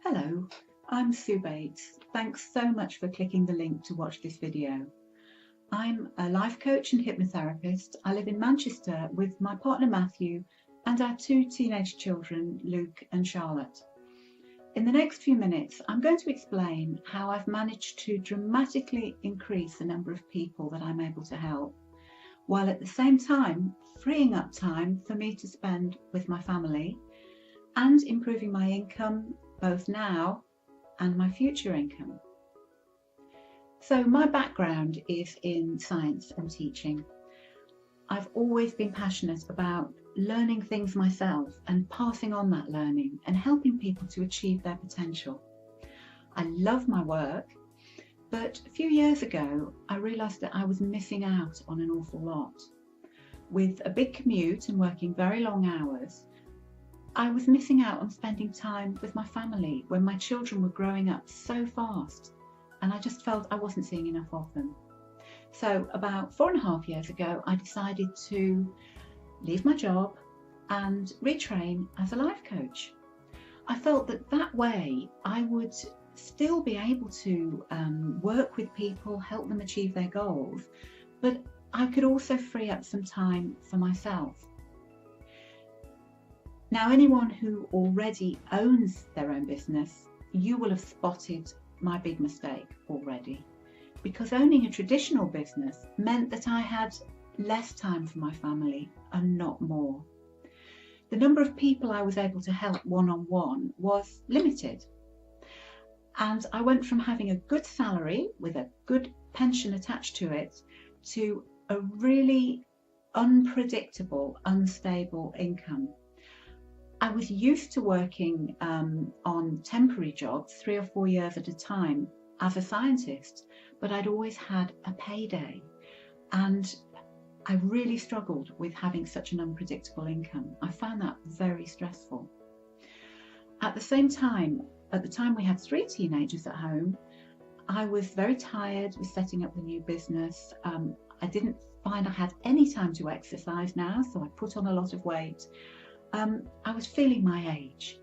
Hello, I'm Sue Bates. Thanks so much for clicking the link to watch this video. I'm a life coach and hypnotherapist. I live in Manchester with my partner Matthew and our two teenage children, Luke and Charlotte. In the next few minutes, I'm going to explain how I've managed to dramatically increase the number of people that I'm able to help, while at the same time freeing up time for me to spend with my family and improving my income both now and my future income. So my background is in science and teaching. I've always been passionate about learning things myself and passing on that learning and helping people to achieve their potential. I love my work, but a few years ago I realised that I was missing out on an awful lot. With a big commute and working very long hours, I was missing out on spending time with my family when my children were growing up so fast, and I just felt I wasn't seeing enough of them. So about 4.5 years ago, I decided to leave my job and retrain as a life coach. I felt that way I would still be able to work with people, help them achieve their goals, but I could also free up some time for myself. Now, anyone who already owns their own business, you will have spotted my big mistake already, because owning a traditional business meant that I had less time for my family and not more. The number of people I was able to help one-on-one was limited. And I went from having a good salary with a good pension attached to it to a really unpredictable, unstable income. I was used to working on temporary jobs 3 or 4 years at a time as a scientist, but I'd always had a payday, and I really struggled with having such an unpredictable income. I found that very stressful. At the same time, at the time we had 3 teenagers at home, I was very tired with setting up the new business. I didn't find I had any time to exercise now, so I put on a lot of weight. I was feeling my age.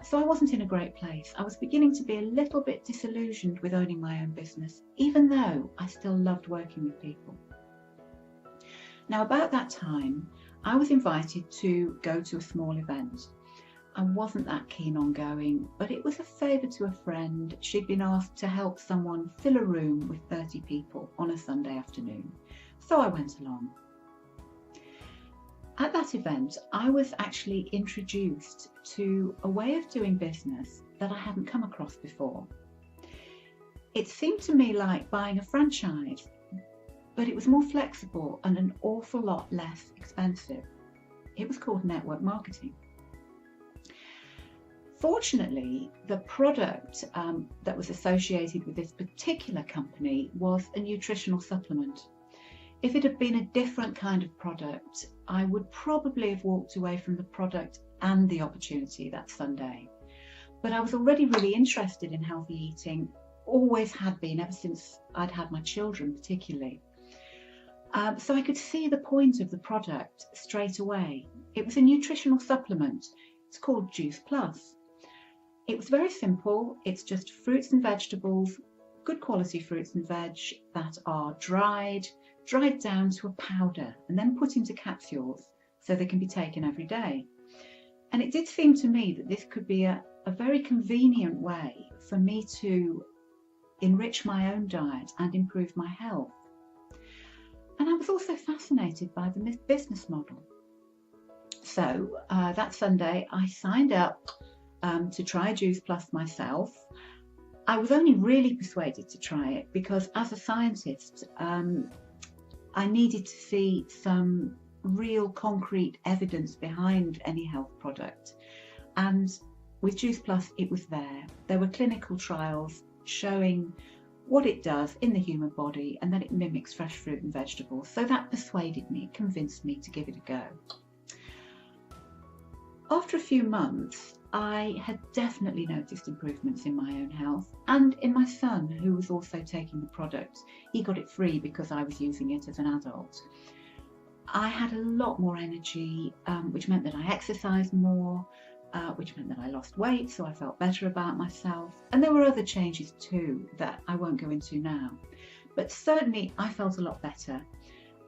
So I wasn't in a great place. I was beginning to be a little bit disillusioned with owning my own business, even though I still loved working with people. Now, about that time, I was invited to go to a small event. I wasn't that keen on going, but it was a favour to a friend. She'd been asked to help someone fill a room with 30 people on a Sunday afternoon. So I went along. At that event, I was actually introduced to a way of doing business that I hadn't come across before. It seemed to me like buying a franchise, but it was more flexible and an awful lot less expensive. It was called network marketing. Fortunately, the product that was associated with this particular company was a nutritional supplement. If it had been a different kind of product, I would probably have walked away from the product and the opportunity that Sunday. But I was already really interested in healthy eating, always had been, ever since I'd had my children particularly. So I could see the point of the product straight away. It was a nutritional supplement. It's called Juice Plus. It was very simple. It's just fruits and vegetables, good quality fruits and veg that are dried down to a powder and then put into capsules so they can be taken every day. And it did seem to me that this could be a very convenient way for me to enrich my own diet and improve my health. And I was also fascinated by the business model. So that Sunday I signed up to try Juice Plus myself. I was only really persuaded to try it because as a scientist, I needed to see some real concrete evidence behind any health product. And with Juice Plus, it was there. There were clinical trials showing what it does in the human body and that it mimics fresh fruit and vegetables. So that persuaded me, convinced me to give it a go. After a few months, I had definitely noticed improvements in my own health and in my son, who was also taking the product. He got it free because I was using it as an adult. I had a lot more energy, which meant that I exercised more. which meant that I lost weight, so I felt better about myself. And there were other changes too that I won't go into now. But certainly I felt a lot better,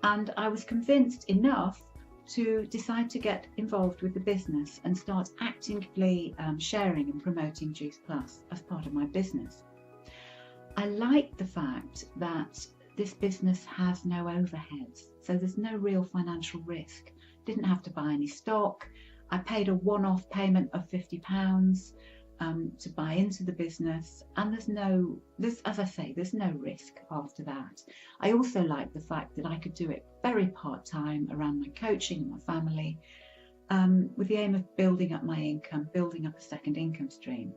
and I was convinced enough to decide to get involved with the business and start actively sharing and promoting Juice Plus as part of my business. I like the fact that this business has no overheads, so there's no real financial risk. Didn't have to buy any stock. I paid a one-off payment of £50 to buy into the business, and as I say, there's no risk after that. I also like the fact that I could do it very part-time around my coaching and my family, with the aim of building up my income, building up a second income stream.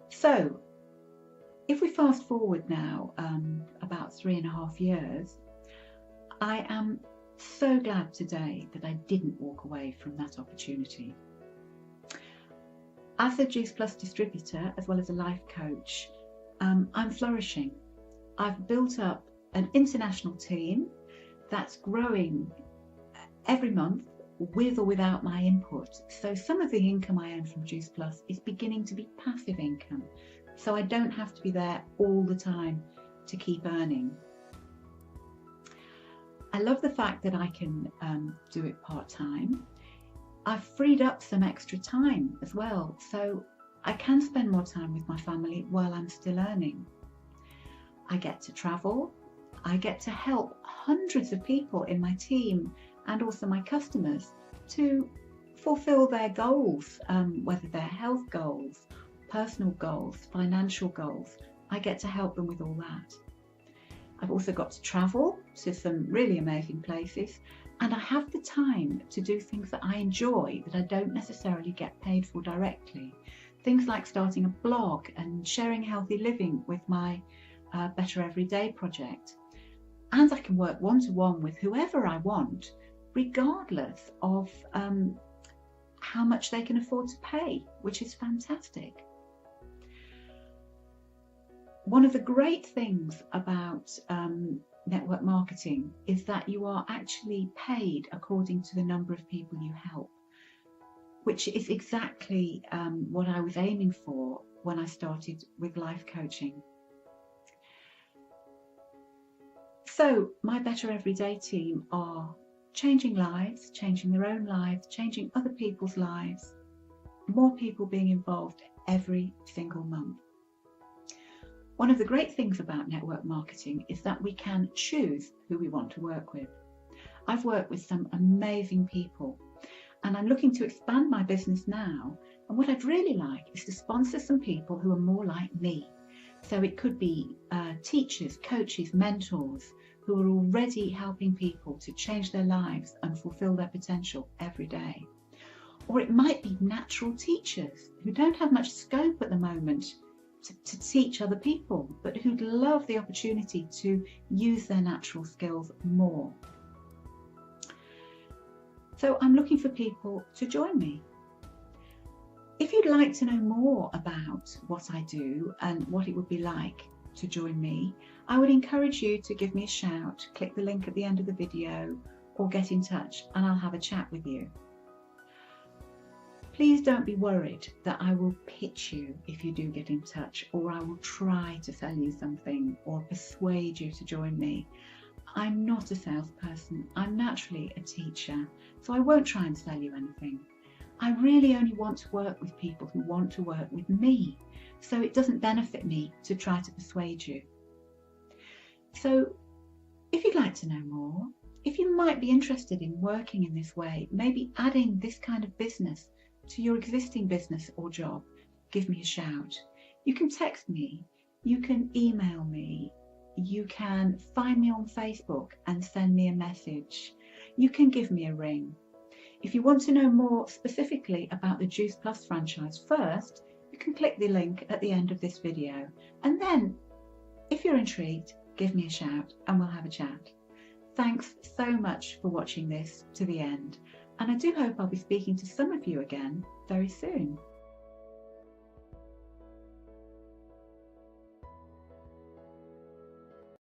So if we fast forward now about 3.5 years, I am so glad today that I didn't walk away from that opportunity. As a Juice Plus distributor, as well as a life coach, I'm flourishing. I've built up an international team that's growing every month with or without my input. So some of the income I earn from Juice Plus is beginning to be passive income. So I don't have to be there all the time to keep earning. I love the fact that I can do it part-time. I've freed up some extra time as well, so I can spend more time with my family while I'm still earning. I get to travel. I get to help hundreds of people in my team and also my customers to fulfill their goals, whether they're health goals, personal goals, financial goals. I get to help them with all that. I've also got to travel to some really amazing places, and I have the time to do things that I enjoy that I don't necessarily get paid for directly. Things like starting a blog and sharing healthy living with my Better Everyday project. And I can work one-to-one with whoever I want, regardless of how much they can afford to pay, which is fantastic. One of the great things about network marketing is that you are actually paid according to the number of people you help, which is exactly what I was aiming for when I started with life coaching. So my Better Everyday team are changing lives, changing their own lives, changing other people's lives, more people being involved every single month. One of the great things about network marketing is that we can choose who we want to work with. I've worked with some amazing people, and I'm looking to expand my business now. And what I'd really like is to sponsor some people who are more like me. So it could be teachers, coaches, mentors who are already helping people to change their lives and fulfill their potential every day. Or it might be natural teachers who don't have much scope at the moment to teach other people, but who'd love the opportunity to use their natural skills more. So I'm looking for people to join me. If you'd like to know more about what I do and what it would be like to join me, I would encourage you to give me a shout, click the link at the end of the video, or get in touch and I'll have a chat with you. Please don't be worried that I will pitch you if you do get in touch, or I will try to sell you something or persuade you to join me. I'm not a salesperson. I'm naturally a teacher, so I won't try and sell you anything. I really only want to work with people who want to work with me, so it doesn't benefit me to try to persuade you. So if you'd like to know more, if you might be interested in working in this way, maybe adding this kind of business to your existing business or job, give me a shout. You can text me, you can email me, you can find me on Facebook and send me a message. You can give me a ring. If you want to know more specifically about the Juice Plus franchise first, you can click the link at the end of this video. And then, if you're intrigued, give me a shout and we'll have a chat. Thanks so much for watching this to the end. And I do hope I'll be speaking to some of you again very soon.